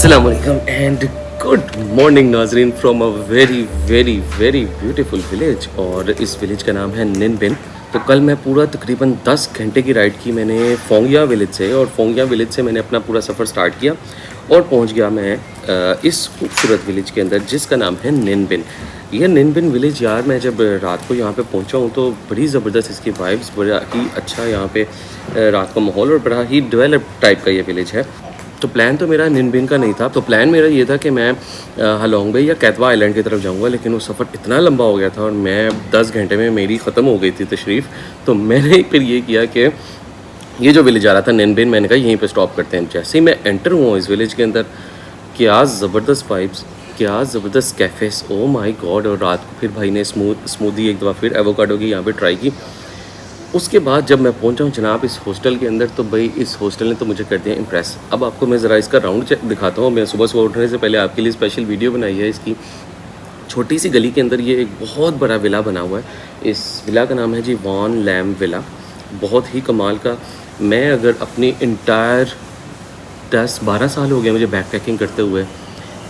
अस्सलाम वालेकुम and good morning नाजरीन from a very very very beautiful village. और इस विलेज का नाम है निन बिन। तो कल मैं पूरा तकरीबन 10 घंटे की राइड की मैंने फोंगिया विलेज से, और फोंगिया विलेज से मैंने अपना पूरा सफ़र स्टार्ट किया और पहुंच गया मैं इस खूबसूरत विलेज के अंदर जिसका नाम है निन बिन। यह निन बिन विलेज यार, मैं जब रात को यहाँ पे पहुँचा हूँ तो बड़ी ज़बरदस्त इसकी वाइब्स, बड़ा ही अच्छा यहाँ पे रात का माहौल और बड़ा ही डेवलप टाइप का ये विलेज है। तो प्लान तो मेरा निन बिन का नहीं था, तो प्लान मेरा ये था कि मैं हलोंग बे या कैतवा आइलैंड की तरफ जाऊंगा, लेकिन वो सफ़र इतना लंबा हो गया था और मैं 10 घंटे में मेरी ख़त्म हो गई थी तशरीफ़। तो मैंने फिर ये किया कि ये जो विलेज आ रहा था निन बिन, मैंने कहा यहीं पे स्टॉप करते हैं। जैसे ही मैं एंटर हुआ इस विलेज के अंदर, क्या ज़बरदस्त वाइब्स, क्या ज़बरदस्त कैफ़ेस, ओ माय गॉड। और रात को फिर भाई ने स्मूदी एक दफ़ा फिर एवोकाडो की यहाँ पे ट्राई की। उसके बाद जब मैं पहुंचा हूँ जनाब इस हॉस्टल के अंदर, तो भाई इस हॉस्टल ने तो मुझे कर दिया इम्प्रेस। अब आपको मैं ज़रा इसका राउंड दिखाता हूँ। मैं सुबह उठने से पहले आपके लिए स्पेशल वीडियो बनाई है इसकी। छोटी सी गली के अंदर ये एक बहुत बड़ा विला बना हुआ है। इस विला का नाम है जी वॉन लैम विला। बहुत ही कमाल का। मैं अगर अपनी इंटायर 10-12 साल हो गया मुझे बैक पैकिंग करते हुए,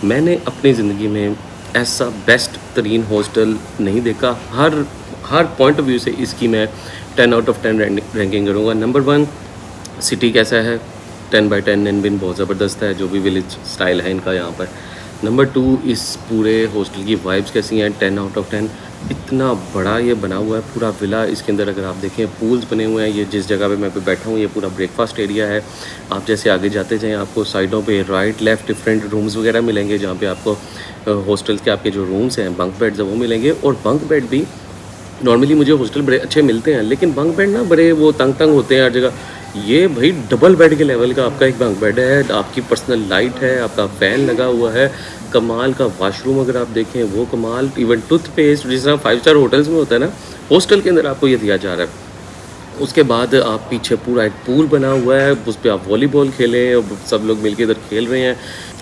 मैंने अपनी ज़िंदगी में ऐसा बेस्ट तरीन हॉस्टल नहीं देखा। हर पॉइंट ऑफ व्यू से इसकी मैं 10 आउट ऑफ 10 रैंकिंग करूँगा। नंबर 1, सिटी कैसा है, 10/10। निन बिन बहुत ज़बरदस्त है, जो भी विलेज स्टाइल है इनका यहाँ पर। नंबर 2, इस पूरे हॉस्टल की वाइब्स कैसी हैं, 10 आउट ऑफ 10। इतना बड़ा ये बना हुआ है पूरा विला। इसके अंदर अगर आप देखें पूल्स बने हुए हैं। ये जिस जगह पे मैं बैठा हूँ ये पूरा ब्रेकफास्ट एरिया है। आप जैसे आगे जाते जाएँ आपको साइडों पे राइट लेफ़्ट डिफरेंट रूम्स वगैरह मिलेंगे, जहाँ पे आपको हॉस्टल के आपके जो रूम्स हैं बंक बेड्स वो मिलेंगे। और बंक बेड भी नॉर्मली मुझे हॉस्टल बड़े अच्छे मिलते हैं, लेकिन बंक बेड ना बड़े वो तंग होते हैं हर जगह। ये भाई डबल बेड के लेवल का आपका एक बंक बेड है, आपकी पर्सनल लाइट है, आपका फ़ैन लगा हुआ है, कमाल का वॉशरूम अगर आप देखें वो कमाल। इवन टूथपेस्ट जिस तरह 5 स्टार होटल्स में होता है ना, हॉस्टल के अंदर आपको ये दिया जा रहा है। उसके बाद आप पीछे पूरा एक पूल बना हुआ है, उस पर आप वॉलीबॉल खेलें और सब लोग मिलके इधर खेल रहे हैं।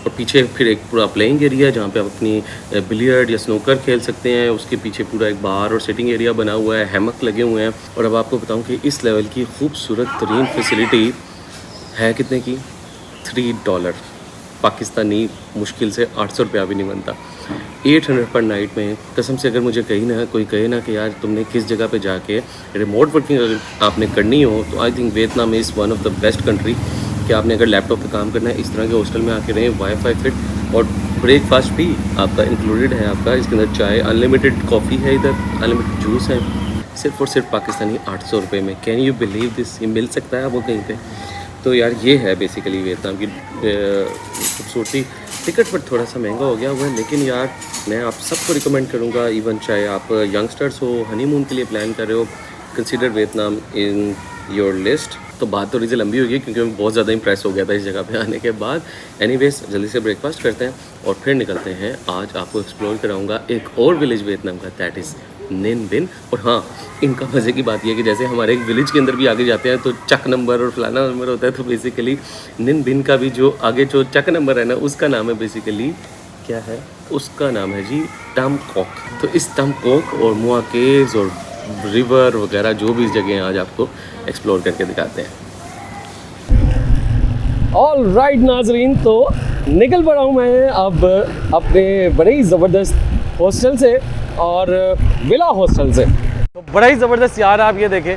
और पीछे फिर एक पूरा प्लेइंग एरिया जहाँ पे आप अपनी बिलियर्ड या स्नूकर खेल सकते हैं। उसके पीछे पूरा एक बार और सिटिंग एरिया बना हुआ है, हैमक लगे हुए हैं। और अब आपको बताऊँ कि इस लेवल की खूबसूरत तरीन फैसिलिटी है कितने की, $3 पाकिस्तानी, मुश्किल से 800 रुपया भी नहीं बनता। 800 पर नाइट में कसम से अगर मुझे कोई कहे ना कि यार तुमने किस जगह पे जाके रिमोट वर्किंग अगर आपने करनी हो, तो I think Vietnam is one of the best country कि आपने अगर लैपटॉप पे काम करना है इस तरह के हॉस्टल में आके रहें, वाईफाई फिट और ब्रेकफास्ट भी आपका इंक्लूडेड है। आपका इसके अंदर चाय, अनलिमिटेड कॉफ़ी है, इधर अनलिमिटेड जूस है, सिर्फ और सिर्फ पाकिस्तानी 800 रुपये में। Can you believe this? ये मिल सकता है आपको कहीं पे? तो यार ये है बेसिकली वियतनाम की खूबसूरती। टिकट पर थोड़ा सा महंगा हो गया हुआ है, लेकिन यार मैं आप सबको रिकमेंड करूँगा, इवन चाहे आप यंगस्टर्स हो, हनीमून के लिए प्लान कर रहे हो, consider Vietnam in your list. तो बात थोड़ी सी लंबी होगी क्योंकि मैं बहुत ज़्यादा इंप्रेस हो गया था इस जगह पे आने के बाद। एनीवेज जल्दी से ब्रेकफास्ट करते हैं और फिर निकलते हैं। आज आपको एक्सप्लोर कराऊंगा एक और विलेज वियतनाम का, दैट इज़ निन बिन। और हाँ, इनका मज़े की बात यह है कि जैसे हमारे एक विलेज के अंदर भी आगे जाते हैं तो चक नंबर और फलाना नंबर होता है, तो बेसिकली निन बिन का भी जो आगे जो चक नंबर है ना, उसका नाम है बेसिकली क्या है, उसका नाम है जी टम कॉक। तो इस टम कॉक और मुआ केव्स और रिवर वगैरह जो भी इस जगह हैं आज आपको एक्सप्लोर करके दिखाते हैं। ऑल राइट नाजरीन, तो निकल पड़ा हूँ मैं अब अपने बड़े ही ज़बरदस्त हॉस्टल से, और विला हॉस्टल से। तो बड़ा ही ज़बरदस्त यार, आप ये देखें,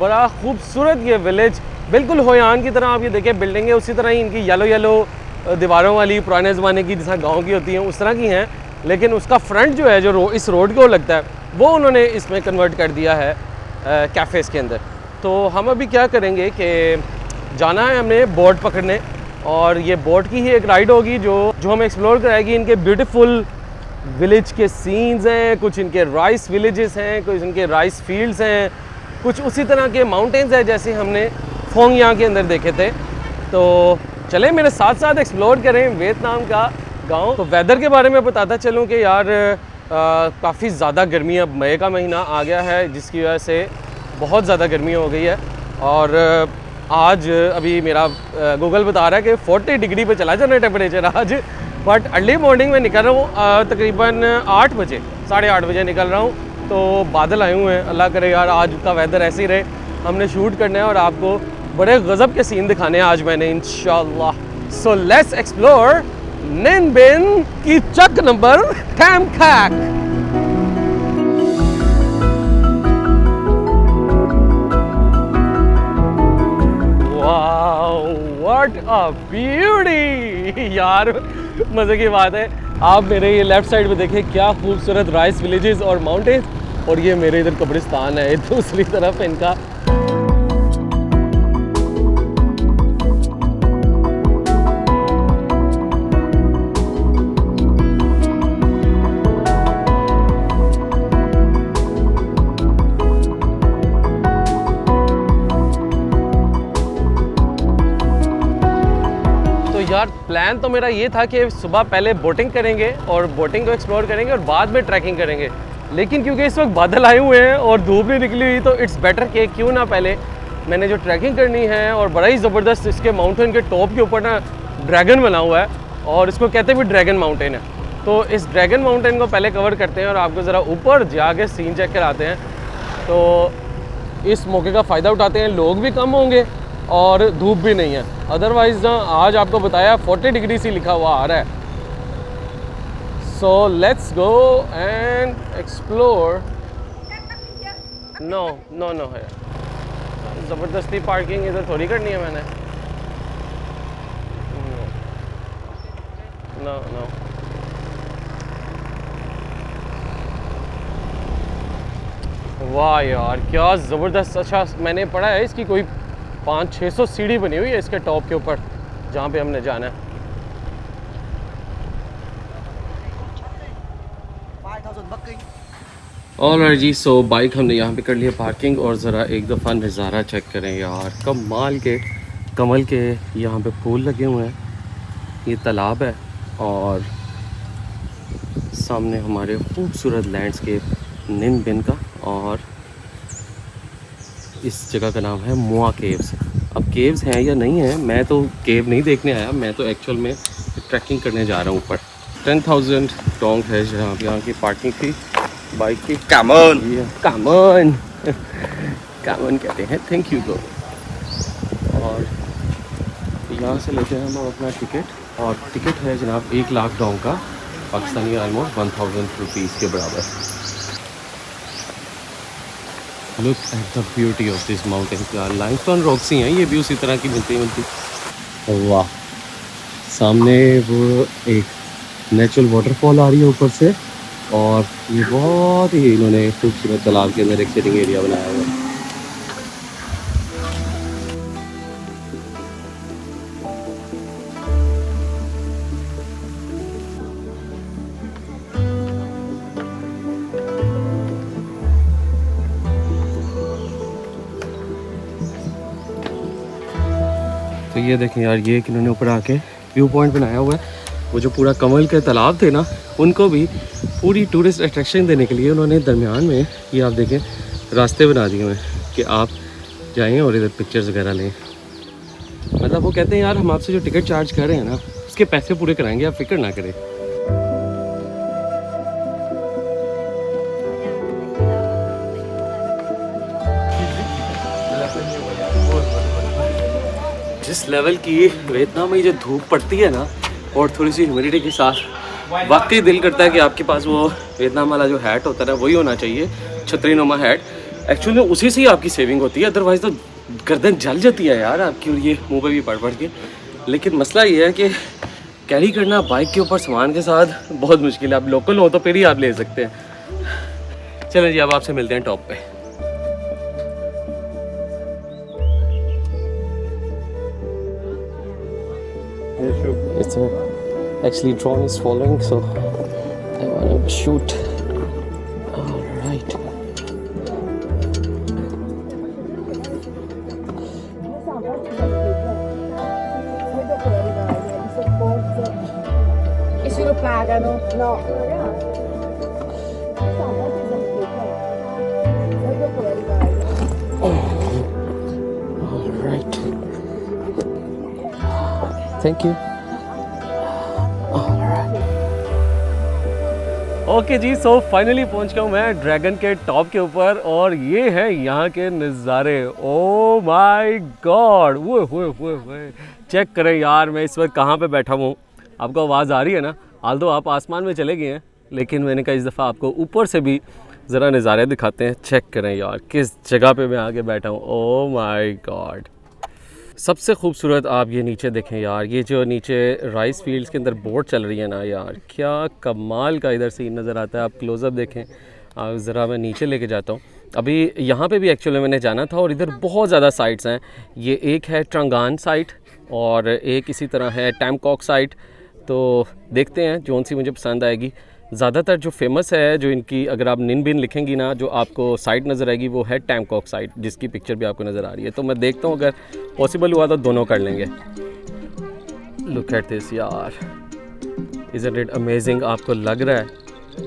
बड़ा खूबसूरत ये विलेज, बिल्कुल होयान की तरह। आप ये देखें बिल्डिंगें उसी तरह ही इनकी येलो दीवारों वाली पुराने ज़माने की जैसा गाँव की होती हैं उस तरह की हैं, लेकिन उसका फ्रंट जो है जो इस रोड को लगता है वो उन्होंने इसमें कन्वर्ट कर दिया है कैफ़ेज़ के अंदर। तो हम अभी क्या करेंगे कि जाना है हमने बोट पकड़ने, और ये बोट की ही एक राइड होगी जो हमें एक्सप्लोर कराएगी। इनके ब्यूटीफुल विलेज के सीन्स हैं, कुछ इनके राइस विलेजेस हैं, कुछ इनके राइस फील्ड्स हैं, कुछ उसी तरह के माउंटेन्स हैं जैसे हमने फोंगिया के अंदर देखे थे। तो चलें मेरे साथ साथ एक्सप्लोर करें वियतनाम का गाँव। तो वेदर के बारे में बताता चलूँ कि यार काफ़ी ज़्यादा गर्मी, अब मई का महीना आ गया है जिसकी वजह से बहुत ज़्यादा गर्मी हो गई है। और आज अभी मेरा गूगल बता रहा है कि 40 डिग्री पे चला जाना टेम्परेचर आज, बट अर्ली मॉर्निंग में निकल रहा हूँ तकरीबन 8 बजे, 8:30 बजे निकल रहा हूँ। तो बादल आए हुए हैं, अल्लाह करे यार आज का वेदर ऐसे ही रहे। हमने शूट करना है और आपको बड़े गज़ब के सीन दिखाने हैं आज मैंने इंशाअल्लाह। सो लेट्स एक्सप्लोर निन बिन की चक नंबर टैमकैक। व्हाट अ ब्यूटी यार, मजे की बात है। आप मेरे ये लेफ्ट साइड में देखें क्या खूबसूरत राइस विलेजेस और माउंटेन्स, और ये मेरे इधर कब्रिस्तान है दूसरी तरफ इनका। यार प्लान तो मेरा ये था कि सुबह पहले बोटिंग करेंगे और बोटिंग को एक्सप्लोर करेंगे और बाद में ट्रैकिंग करेंगे, लेकिन क्योंकि इस वक्त बादल आए हुए हैं और धूप नहीं निकली हुई तो इट्स बेटर कि क्यों ना पहले मैंने जो ट्रैकिंग करनी है, और बड़ा ही ज़बरदस्त इसके माउंटेन के टॉप के ऊपर ना ड्रैगन बना हुआ है और इसको कहते भी ड्रैगन माउंटेन है। तो इस ड्रैगन माउंटेन को पहले कवर करते हैं और आपको ज़रा ऊपर जाके सीन चेक कराते हैं। तो इस मौके का फ़ायदा उठाते हैं, लोग भी कम होंगे और धूप भी नहीं है। अदरवाइज़ ना आज आपको बताया 40 डिग्री से लिखा हुआ आ रहा है। So let's go and explore. No no no है, ज़बरदस्ती पार्किंग इधर थोड़ी करनी है मैंने। नो नो वाह यार क्या ज़बरदस्त। अच्छा मैंने पढ़ा है इसकी कोई 500-600 सीढ़ी बनी हुई है इसके टॉप के ऊपर जहाँ पे हमने जाना है। ऑलराइट जी, सो बाइक हमने यहाँ पे कर लिया पार्किंग और ज़रा एक दफ़ा नज़ारा चेक करें यार। कमाल के कमल के यहाँ पे फूल लगे हुए हैं, ये तालाब है और सामने हमारे खूबसूरत लैंडस्केप निन बिन का, और इस जगह का नाम है मुआ केव्स। अब केव्स हैं या नहीं है, मैं तो केव नहीं देखने आया, मैं तो एक्चुअल में ट्रैकिंग करने जा रहा हूँ ऊपर। 10,000 डोंग है जहाँ पे यहाँ की पार्किंग थी बाइक की। कामन कामन कामन कहते हैं, थैंक यू को। और यहाँ से लेते हैं हम अपना टिकट, और टिकट है जनाब 1 लाख डोंग का, पाकिस्तानी ऑलमोस्ट 1000 रुपीज़ के बराबर। Look at the beauty of this mountain. यार लाइमस्टोन रॉक्स ही हैं, ये भी उसी तरह की मिलती। वाह, सामने वो एक नेचुरल वाटरफॉल आ रही है ऊपर से, और ये बहुत ही इन्होंने खूबसूरत तालाब के अंदर एक सिटिंग एरिया बनाया हुआ है। तो ये देखें यार, ये कि इन्होंने ऊपर आके व्यू पॉइंट बनाया हुआ है। वो जो पूरा कमल के तालाब थे ना, उनको भी पूरी टूरिस्ट अट्रैक्शन देने के लिए उन्होंने दरमियान में ये आप देखें रास्ते बना दिए हुए हैं कि आप जाएं और इधर पिक्चर्स वगैरह लें। मतलब वो कहते हैं यार हम आपसे जो टिकट चार्ज कर रहे हैं ना, उसके पैसे पूरे कराएंगे, आप फिक्र ना करें। जिस लेवल की वियतनाम में जो धूप पड़ती है ना, और थोड़ी सी ह्यूमिडिटी के साथ, वाकई दिल करता है कि आपके पास वो वियतनाम वाला जो हैट होता है ना, वही होना चाहिए, छतरी नुमा हैट। एक्चुअली उसी से ही आपकी सेविंग होती है, अदरवाइज़ तो गर्दन जल जाती है यार आपकी, और ये मुँह पे भी पड़ के। लेकिन मसला ये है कि कैरी करना बाइक के ऊपर सामान के साथ बहुत मुश्किल है। आप लोकल हो तो फिर ही आप ले सकते हैं। चलें जी, अब आपसे मिलते हैं टॉप पे। It's actually drone is following, so I want to shoot. All right. E se lo pagano? No. All right. Thank you. Okay जी, सो फाइनली पहुंच गया हूँ मैं ड्रैगन के टॉप के ऊपर, और ये है यहाँ के नज़ारे। ओ माय गॉड, वो चेक करें यार, मैं इस वक्त कहाँ पे बैठा हूँ। आपको आवाज़ आ रही है ना, हाल तो आप आसमान में चले गए हैं, लेकिन मैंने कहा इस दफ़ा आपको ऊपर से भी ज़रा नज़ारे दिखाते हैं। चेक करें यार किस जगह पे मैं आके बैठा हूँ। ओह माय गॉड, सबसे खूबसूरत आप ये नीचे देखें यार, ये जो नीचे राइस फील्ड्स के अंदर बोट चल रही है ना यार, क्या कमाल का इधर सीन नज़र आता है। आप क्लोज़अप देखें, ज़रा मैं नीचे लेके जाता हूँ। अभी यहाँ पे भी एक्चुअली मैंने जाना था और इधर बहुत ज़्यादा साइट्स हैं। ये एक है ट्रंगान साइट और एक इसी तरह है टैमकॉक साइट। तो देखते हैं जौन सी मुझे पसंद आएगी। ज़्यादातर जो फेमस है, जो इनकी अगर आप निन बिन लिखेंगी ना, जो आपको साइट नज़र आएगी वो है टैमकॉक साइट, जिसकी पिक्चर भी आपको नज़र आ रही है। तो मैं देखता हूँ अगर पॉसिबल हुआ तो दोनों कर लेंगे। लुक एट दिस यार, इज़न्ट इट अमेजिंग। आपको लग रहा है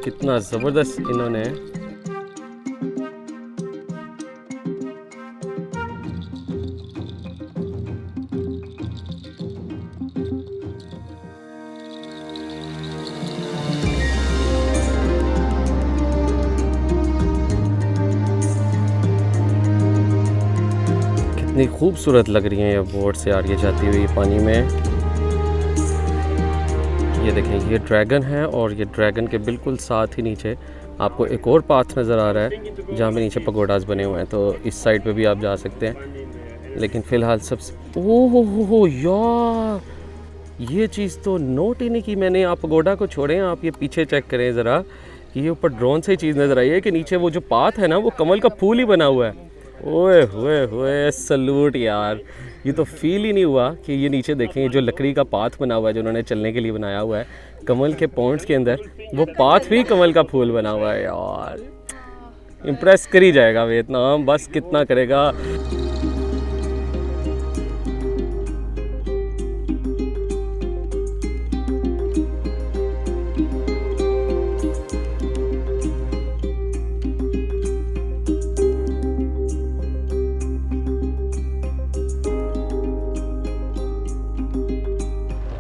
कितना ज़बरदस्त इन्होंने कितनी खूबसूरत लग रही हैं ये बोट से यार, ये जाती हुई पानी में। ये देखें, ये ड्रैगन है और ये ड्रैगन के बिल्कुल साथ ही नीचे आपको एक और पाथ नज़र आ रहा है जहाँ पे नीचे पगोडास बने हुए हैं। तो इस साइड पे भी आप जा सकते हैं, लेकिन फ़िलहाल सबसे ओह हो यार, ये चीज़ तो नोट ही नहीं की मैंने। आप पगोडा को छोड़ें, आप ये पीछे चेक करें ज़रा कि ये ऊपर ड्रोन से चीज़ नज़र आई है कि नीचे वो जो पाथ है ना, वो कमल का फूल ही बना हुआ है। ओए होए सलूट यार, ये तो फील ही नहीं हुआ कि ये नीचे देखें, जो लकड़ी का पाथ बना हुआ है जो उन्होंने चलने के लिए बनाया हुआ है कमल के पॉइंट्स के अंदर, वो पाथ भी कमल का फूल बना हुआ है यार। इम्प्रेस कर ही जाएगा वियतनाम, बस कितना करेगा।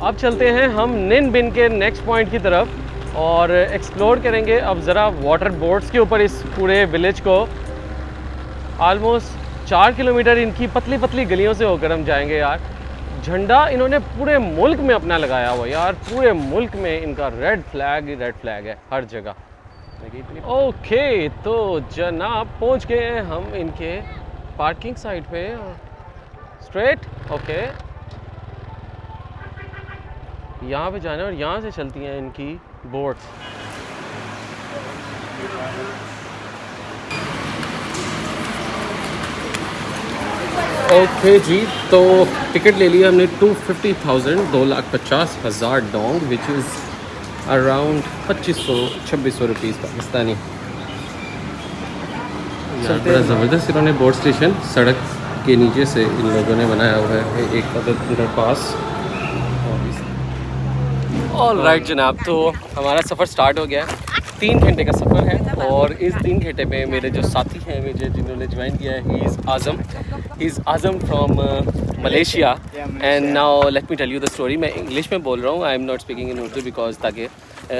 अब चलते हैं हम निन बिन के नेक्स्ट पॉइंट की तरफ और एक्सप्लोर करेंगे अब ज़रा वाटर बोट्स के ऊपर इस पूरे विलेज को। ऑलमोस्ट 4 किलोमीटर इनकी पतली पतली गलियों से होकर हम जाएंगे यार। झंडा इन्होंने पूरे मुल्क में अपना लगाया हुआ यार, पूरे मुल्क में इनका रेड फ्लैग है हर जगह। ओके, तो जनाब पहुंच गए हैं हम इनके पार्किंग साइट पे। स्ट्रेट ओके, यहाँ पे जाना है और यहाँ से चलती हैं इनकी बोट्स। ओके जी, तो टिकट ले लिया हमने 250,000, 2,50,000 Dong, which is around 2500-2600 rupees Pakistani. बड़ा ज़बरदस्त इन्होंने बोट स्टेशन सड़क के नीचे से इन लोगों ने बनाया हुआ है, एक अंडरपास। ऑल राइट जनाब, तो हमारा सफ़र स्टार्ट हो गया है। 3 घंटे का सफ़र है और इस 3 घंटे में मेरे जो साथी हैं मुझे जिन्होंने ज्वाइन किया है, he is Azam from Malaysia. And now let me tell you the story. मैं इंग्लिश में बोल रहा हूँ, I am not speaking in Urdu because ताकि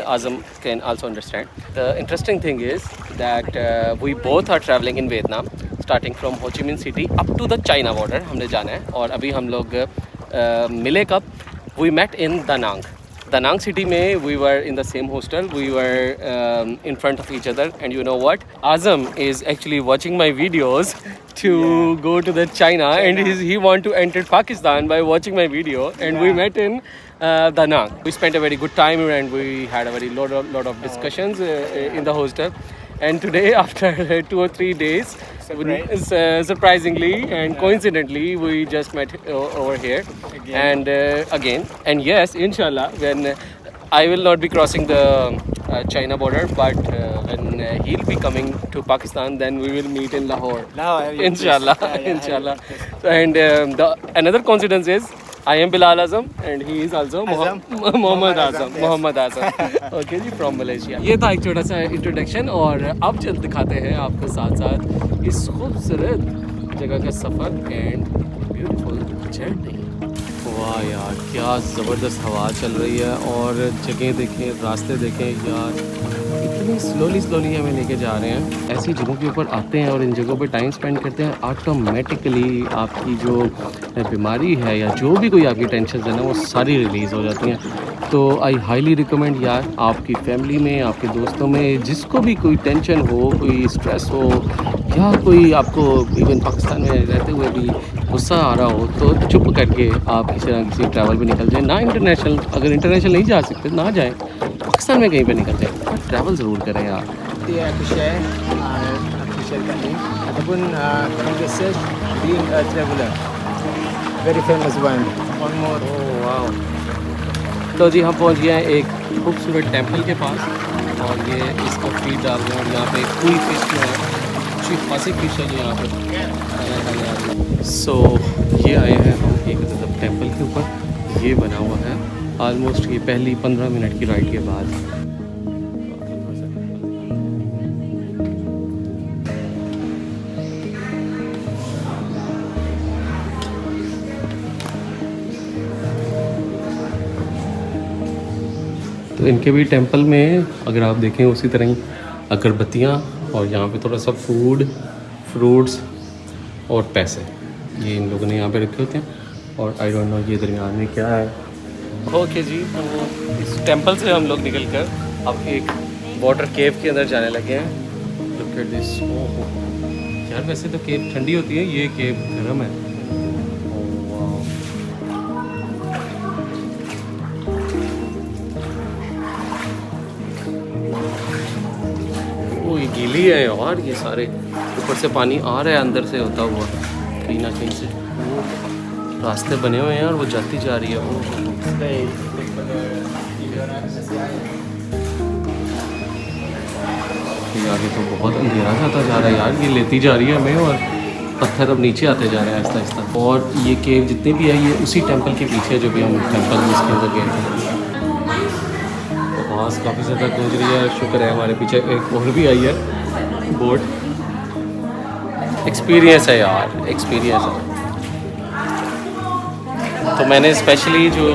Azam can also understand. The interesting thing is that we both are travelling in Vietnam, starting from Ho Chi Minh City up to the China border हमने जाना है। और अभी हम लोग मिले कब, वी मेट इन दानांग। दानांग सिटी में we were in the same hostel, we were in front of each other. And you know what, Azam is actually watching my videos to go to the China, and he want to enter Pakistan by watching my video, and we met in Da Nang. We spent a very good time and we had a very lot of discussions in the hostel. And today, after 2 or 3 days, surprisingly and coincidentally, we just met over here and again. And yes, inshallah, when I will not be crossing the China border, but when he'll be coming to Pakistan, then we will meet in Lahore. Inshallah, inshallah. And another coincidence is I am Bilal Azam and he is also Mohammad Azam. Okay जी, from Malaysia. ये था एक छोटा सा introduction और अब चल दिखाते हैं आपको साथ साथ इस खूबसूरत जगह का सफ़र एंड ब्यूटीफुल जर्नी। वाह यार, क्या ज़बरदस्त हवा चल रही है और जगह देखें, रास्ते देखें यार, इतनी स्लोली हमें लेके जा रहे हैं। ऐसी जगहों के ऊपर आते हैं और इन जगहों पे टाइम स्पेंड करते हैं, ऑटोमेटिकली आपकी जो बीमारी है या जो भी कोई आपकी टेंशन है ना, वो सारी रिलीज़ हो जाती हैं। तो आई हाईली रिकमेंड यार, आपकी फैमिली में, आपके दोस्तों में जिसको भी कोई टेंशन हो, कोई स्ट्रेस हो, या कोई आपको इवन पाकिस्तान में रहते हुए भी गुस्सा आ रहा हो, तो चुप करके आप किसी ना किसी ट्रैवल पे निकल जाएं। ना इंटरनेशनल, अगर इंटरनेशनल नहीं जा सकते ना जाएं, पाकिस्तान में कहीं पे निकल जाएं, पर ट्रैवल ज़रूर करें यार। Aku share kat ni ataupun kalau dia search being a traveller, very famous one, one more. वाह। तो जी हम पहुंच गए हैं एक खूबसूरत टेंपल के पास, और ये इसका फीड डाल रहे हैं, और यहाँ पे कोई फिश जो है, अच्छी खासी फिश है जो यहाँ पे। सो ये आए हैं हम एक मतलब टेंपल के ऊपर, ये बना हुआ है ऑलमोस्ट ये पहली 15 मिनट की राइड के बाद। तो इनके भी टेंपल में अगर आप देखें उसी तरह ही अगरबत्तियाँ, और यहाँ पे थोड़ा सा फूड, फ्रूट्स और पैसे, ये इन लोगों ने यहाँ पे रखे होते हैं। और आई डोंट नो ये दरमियान में क्या है। ओके जी, तो इस टेंपल से हम लोग निकल कर अब एक वाटर केव के अंदर जाने लगे हैं। Look at this. ओहो यार, वैसे तो केव ठंडी होती है, ये केव गर्म है। ये गीली है यार, ये सारे ऊपर से पानी आ रहा है अंदर से होता हुआ कहीं ना कहीं से। रास्ते बने हुए हैं और वो जाती जा रही है। यार ये तो बहुत अंधेरा जाता जा रहा है यार, ये लेती जा रही है हमें, और पत्थर अब नीचे आते जा रहे हैं आहिस्ता आहिस्ता। और ये केव जितने भी है ये उसी टेंपल के पीछे, जो भी हम टेंपल में इसके अंदर गए थे। आवाज़ काफ़ी ज़्यादा गूंज रही है, शुक्र है हमारे पीछे एक और भी आई है बोट। एक्सपीरियंस है यार, एक्सपीरियंस है। तो मैंने स्पेशली जो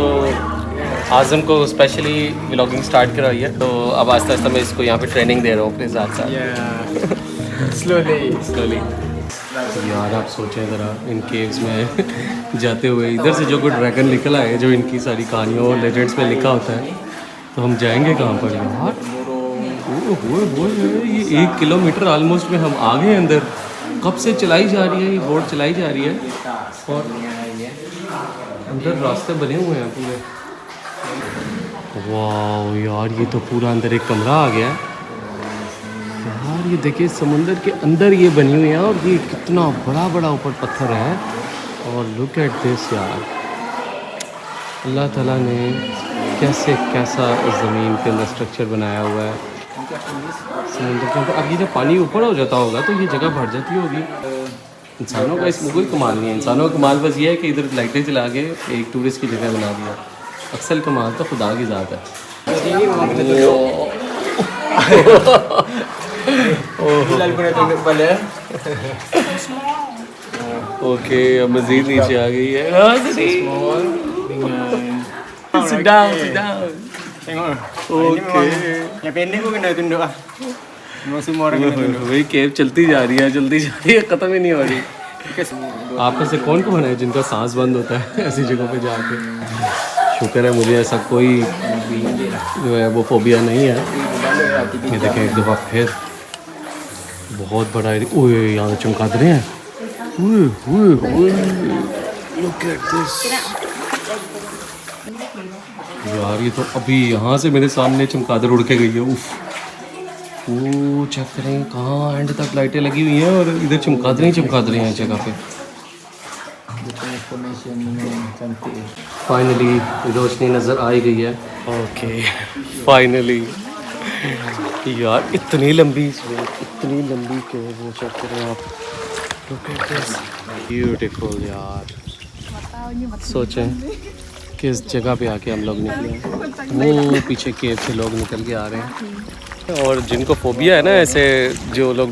आज़म को स्पेशली व्लॉगिंग स्टार्ट कराई है, तो अब आहिस्ता आहिस्ता मैं इसको यहाँ पे ट्रेनिंग दे रहा हूँ अपने साथ साथ। स्लोली यार आप सोचें ज़रा, इन केव्स में जाते हुए इधर से जो कोई ड्रैगन निकल आए, जो इनकी सारी कहानियों और लेजेंड्स में लिखा होता है, तो हम जाएंगे कहाँ पर यार? ये 1 किलोमीटर ऑलमोस्ट में हम आ गए अंदर। कब से चलाई जा रही है ये बोट, चलाई जा रही है, और अंदर रास्ते बने हुए हैं पूरे। वाह यार, ये तो पूरा अंदर एक कमरा आ गया है यार। ये देखिए समुंदर के अंदर ये बनी हुई है, और ये कितना बड़ा बड़ा ऊपर पत्थर है। और लुक एट दिस यार, अल्लाह ताला ने कैसा ज़मीन के अंदर स्ट्रक्चर बनाया हुआ है समुद्र के अंदर। अब ये जब पानी ऊपर हो जाता होगा तो ये जगह भर जाती होगी। इंसानों का इसमें कोई कमाल नहीं है, इंसानों का कमाल बस ये है कि इधर लाइटें जला के एक टूरिस्ट की जगह बना दिया। अक्सर कमाल तो खुदा की ज़ात है। ओके, अब मज़ीद नीचे आ गई है। Sit down. Tengok. Okay. Yang pendek pun kena tunduk lah. Memang semua orang kena tunduk. वही केव चलती जा रही है, ख़त्म ही नहीं हो रही। आप में से कौन है जिनका सांस बंद होता है ऐसी जगहों पे जाके? शुक्र है मुझे ऐसा कोई जो है वो फोबिया नहीं है। ये देखें एक दफ़ा फिर बहुत बड़ा एरिया। ओए यहाँ चमगादड़ें हैं। Look at this. यार ये तो अभी यहाँ से मेरे सामने चमगादड़ उड़ के गई है। उफ, वो चेक करें कहाँ एंड तक लाइटें लगी हुई हैं, और इधर चमगादड़ें हैं जगह पे। फाइनली रोशनी नज़र आ ही गई है। ओके फाइनली यार, इतनी लंबी के वो चेक करें आप। लुक एट दिस, ब्यूटीफुल यार। सोचें किस जगह पे आके हम लोग निकले। वो पीछे केव से लोग निकल के आ रहे हैं, और जिनको फोबिया है ना ऐसे, जो लोग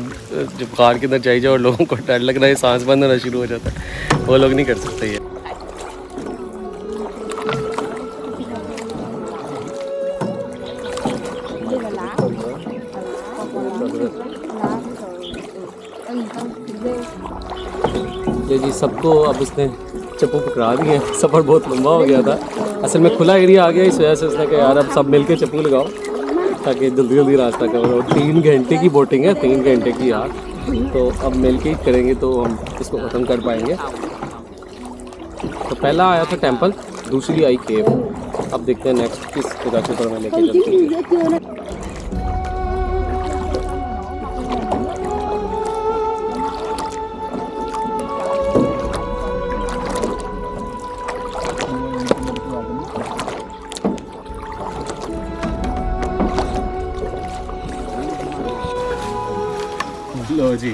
जब कार के अंदर जाए जाए और लोगों को डर लग रहा है, सांस बंद होना शुरू हो जाता है, वो लोग नहीं कर सकते ये। चलिए जी, सबको अब उसने चप्पू पकड़ा दिए, सफ़र बहुत लंबा हो गया था। असल में खुला एरिया आ गया, इस वजह से उसने कहा यार अब सब मिल के चप्पू लगाओ ताकि जल्दी जल्दी रास्ता कवर हो। 3 घंटे की बोटिंग है, 3 घंटे की यार, तो अब मिल के ही करेंगे तो हम इसको ख़त्म कर पाएंगे। तो पहला आया था टेंपल, दूसरी आई केव। अब देखते हैं नेक्स्ट किस जगह के ऊपर मैं लेके चलते हैं। लो जी,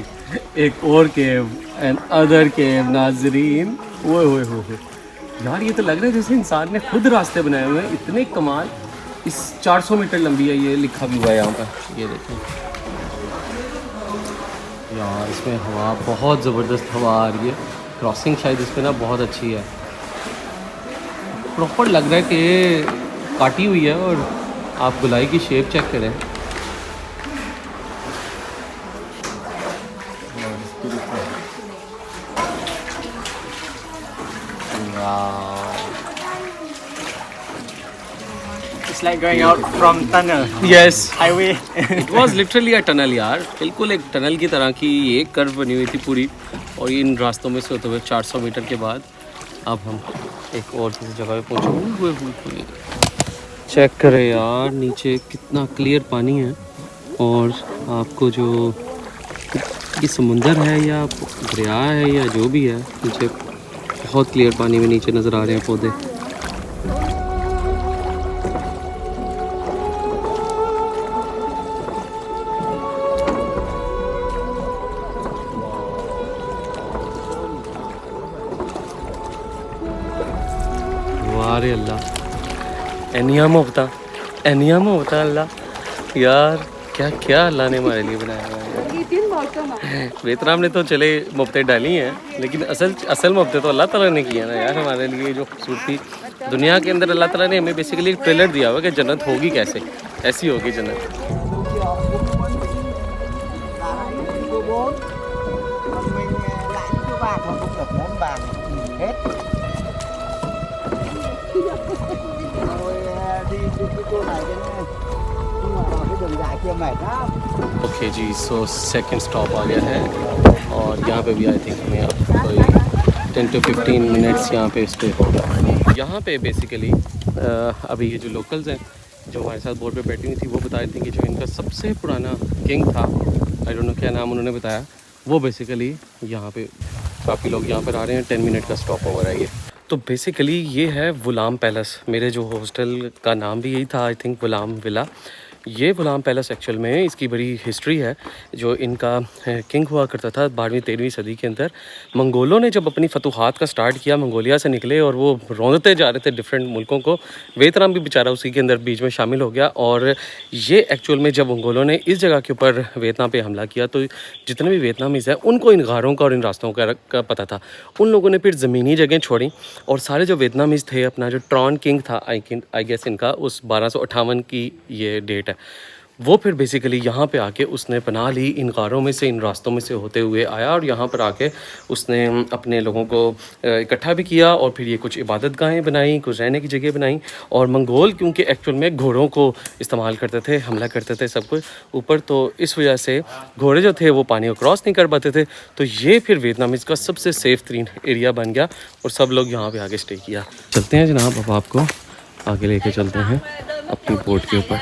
एक और केव एंड अदर केव नाजरीन। ओए होए होए यार, ये तो लग रहा है जैसे इंसान ने खुद रास्ते बनाए हुए हैं, इतने कमाल। इस 400 मीटर लंबी है, ये लिखा भी हुआ है यहाँ पर, ये देखें यार। इसमें हवा बहुत ज़बरदस्त हवा आ रही है, क्रॉसिंग शायद इस पर ना बहुत अच्छी है। प्रॉपर लग रहा है कि ये काटी हुई है, और आप गुलाई की शेप चेक करें। It's like going out from tunnel. Yes. Highway. It was literally a tunnel यार, बिल्कुल एक टनल की तरह की ये कर्व बनी हुई थी पूरी। और इन रास्तों में से होते हुए 400 मीटर के बाद अब हम एक और किसी जगह पे पहुँचे। चेक करें यार, नीचे कितना क्लियर पानी है, और आपको जो ये समुंदर है या दरिया है या जो भी है, नीचे बहुत क्लियर पानी में नीचे नज़र आ रहे हैं पौधे। वारे अल्लाह, एनियम होता अल्लाह यार, क्या क्या अल्लाह ने हमारे लिए बनाया हुआ है। वियतनाम ने तो चले मुफ्तें डाली हैं, लेकिन असल मुफ्तें तो अल्लाह ताला ने किया ना यार हमारे लिए। जो खूबसूरती दुनिया के अंदर अल्लाह ताला ने हमें बेसिकली एक ट्रेलर दिया हुआ कि जन्नत होगी कैसे, ऐसी होगी जन्नत। ओके जी, सो सेकंड स्टॉप आ गया है, और यहाँ पे भी आई थिंक हमें अब कोई 10 to 15 मिनट्स यहाँ पे स्टे होगा। यहाँ पे बेसिकली अभी ये जो लोकल्स हैं जो हमारे साथ बोट पे बैठी हुई थी, वो बता रही थी कि जो इनका सबसे पुराना किंग था, आई डोंट नो क्या नाम उन्होंने बताया, वो बेसिकली यहाँ पे काफ़ी लोग यहाँ पर आ रहे हैं। 10 मिनट का स्टॉप ओवर है ये। तो बेसिकली ये है वुलाम पैलेस। मेरे जो हॉस्टल का नाम भी यही था, आई थिंक वुलाम विला। ये वुलाम पैलेस एक्चुअल में इसकी बड़ी हिस्ट्री है। जो इनका किंग हुआ करता था 12वीं-13वीं सदी के अंदर, मंगोलों ने जब अपनी फतूहात का स्टार्ट किया, मंगोलिया से निकले और वो रौंदते जा रहे थे डिफरेंट मुल्कों को। वियतनाम भी बेचारा उसी के अंदर बीच में शामिल हो गया। और ये एक्चुअल में जब मंगोलों ने इस जगह के ऊपर वियतनाम पे हमला किया, तो जितने भी वियतनामीज़ हैं उनको इन गारों का और इन रास्तों का पता था। उन लोगों ने फिर ज़मीनी जगह छोड़ी, और सारे जो वियतनामीज़ थे, अपना जो ट्रॉन किंग था आई गेस इनका, उस 1258 की ये डेट, वो फिर बेसिकली यहाँ पे आके उसने पनाह ली। इन गारों में से, इन रास्तों में से होते हुए आया, और यहाँ पर आके उसने अपने लोगों को इकट्ठा भी किया, और फिर ये कुछ इबादत गाहें बनाई, कुछ रहने की जगह बनाई। और मंगोल क्योंकि एक्चुअल में घोड़ों को इस्तेमाल करते थे, हमला करते थे सब कुछ ऊपर, तो इस वजह से घोड़े जो थे वो पानी को क्रॉस नहीं कर पाते थे। तो ये फिर वियतनामीज़ का सबसे सेफ तरीन एरिया बन गया, और सब लोग यहाँ पर आगे स्टे किया। चलते हैं जनाब, अब आपको आगे लेके चलते हैं अपनी बोट के ऊपर।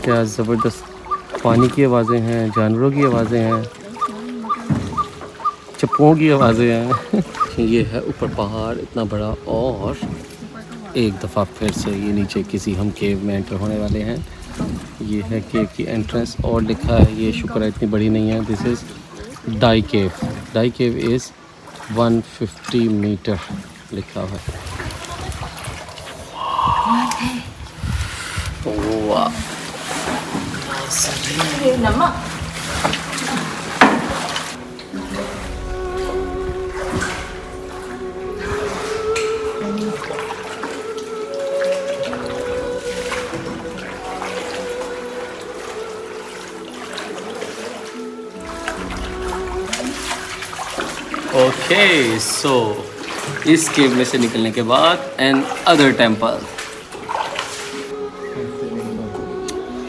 क्या ज़बरदस्त पानी की आवाज़ें हैं, जानवरों की आवाज़ें हैं, चप्पुओं की आवाज़ें हैं। ये है ऊपर पहाड़ इतना बड़ा, और एक दफ़ा फिर से ये नीचे किसी हम केव में एंटर होने वाले हैं। ये है केव की एंट्रेंस, और लिखा है, ये शुक्र है इतनी बड़ी नहीं है, this is Dai Cave. Dai Cave is 150 meter लिखा हुआ है। वाह ओके सो इस केव में से निकलने के बाद एन अदर टेम्पल।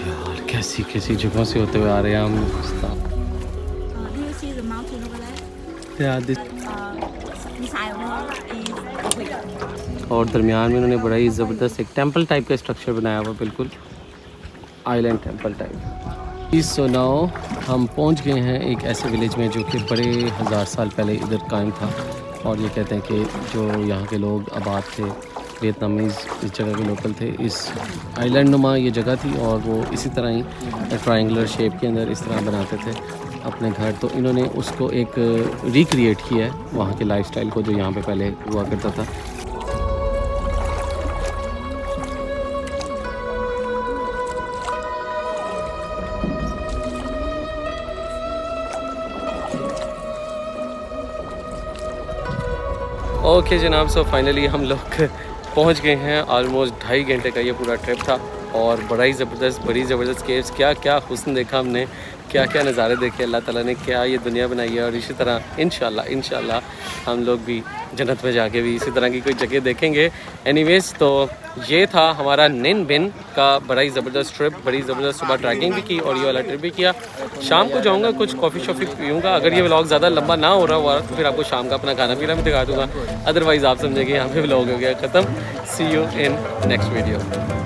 यार कैसी कैसी जगहों से होते हुए आ रहे हैं हम। Do you see the mountain over there? यार Inside of it is a और दरमियान में उन्होंने बड़ा ही ज़बरदस्त एक टेम्पल टाइप का स्ट्रक्चर बनाया हुआ, बिल्कुल island temple type. So now हम पहुंच गए हैं एक ऐसे विलेज में जो कि बड़े हज़ार साल पहले इधर कायम था, और ये कहते हैं कि जो यहाँ के लोग आबाद थे वियतनामीज़ इस जगह के लोकल थे। इस आइलैंड नुमा ये जगह थी और वो इसी तरह ही ट्रायंगुलर शेप के अंदर इस तरह बनाते थे अपने घर। तो इन्होंने उसको एक रिक्रिएट किया है वहाँ के लाइफस्टाइल को जो यहाँ पे पहले हुआ करता था। ओके जनाब, सो फाइनली हम लोग पहुंच गए हैं। ऑलमोस्ट 2.5 घंटे का ये पूरा ट्रिप था और बड़ी ज़बरदस्त केव्स, क्या क्या हुस्न देखा हमने, क्या क्या नज़ारे देखे। अल्लाह ताला ने क्या ये दुनिया बनाई है, और इसी तरह इंशाल्लाह हम लोग भी जन्नत में जाके भी इसी तरह की कोई जगह देखेंगे। एनीवेज़ तो ये था हमारा निन बिन का बड़ा ही ज़बरदस्त ट्रिप, बड़ी ज़बरदस्त सुबह ट्रैकिंग भी की और ये वाला ट्रिप भी किया। शाम को जाऊँगा, कुछ कॉफ़ी शॉफ़ी पीऊँगा। अगर ये व्लॉग ज़्यादा लंबा ना हो रहा हुआ तो फिर आपको शाम का अपना खाना पीना भी दिखा दूँगा। अदरवाइज़ आप समझेंगे यहाँ पे व्लॉग हो गया ख़त्म। सी यू इन नेक्स्ट वीडियो।